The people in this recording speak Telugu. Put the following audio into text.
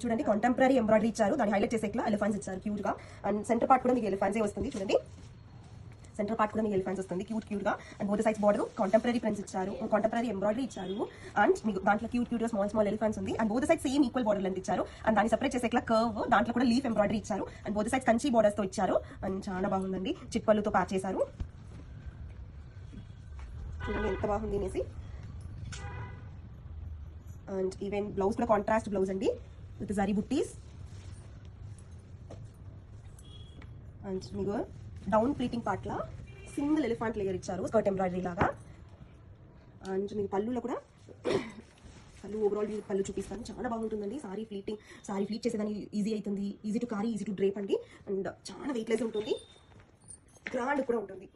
చూడండి కాంటెంపరీ ఎంబ్రాయిడరీ ఇచ్చారు, దాన్ని హైలైట్ చేసే ఎలిఫెంట్స్ ఇచ్చారు క్యూట్ గా. అండ్ సెంటర్ పార్ట్ కూడా మీకు ఎలిఫెంట్సే వస్తుంది. చూడండి సెంటర్ పార్ట్ కూడా మీకు ఎలిఫెంట్స్ వస్తుంది క్యూట్ గా. And both sides border contemporary prints ఇచ్చారు, కాంటెంపరీ ఎంబ్రాయిడరీ ఇచ్చారు. అండ్ మీకు దాంట్లో క్యూట్ గా స్మాల్ ఎలిఫెంట్స్ ఉంది. And both side same equal border length ఇచ్చారు. అండ్ దాన్ని సెపరేట్ చేసే కర్వ్, దాంట్లో కూడా లీఫ్ ఎంబ్రాయిడరీ ఇచ్చారు. And both sides Kanchi borders తో ఇచ్చారు. అండ్ చాలా బాగుందండి, చిట్పల్లుతో ప్యాచ్ చేశారు. చూడండి ఎంత బాగుంది అనేసి. అండ్ ఈవెన్ బ్లౌజ్ కూడా కాంట్రాస్ట్ బ్లౌజ్ అండి విత్ జరీ బుట్టీస్. అండ్ మీకు డౌన్ ప్లీటింగ్ పార్ట్ లా సింగిల్ ఎలిఫెంట్ లేయర్ ఇచ్చారు స్కర్ట్ ఎంబ్రాయిడరీ లాగా. అండ్ మీకు పళ్ళులో కూడా పళ్ళు ఓవరాల్ పళ్ళు చూపిస్తాను, చాలా బాగుంటుందండి. సారీ ఫ్లీట్ చేసేదాన్ని ఈజీ అవుతుంది, easy to carry, easy to drape అండి. అండ్ చాలా వెయిట్లెస్ ఉంటుంది, గ్రాండ్ కూడా ఉంటుంది.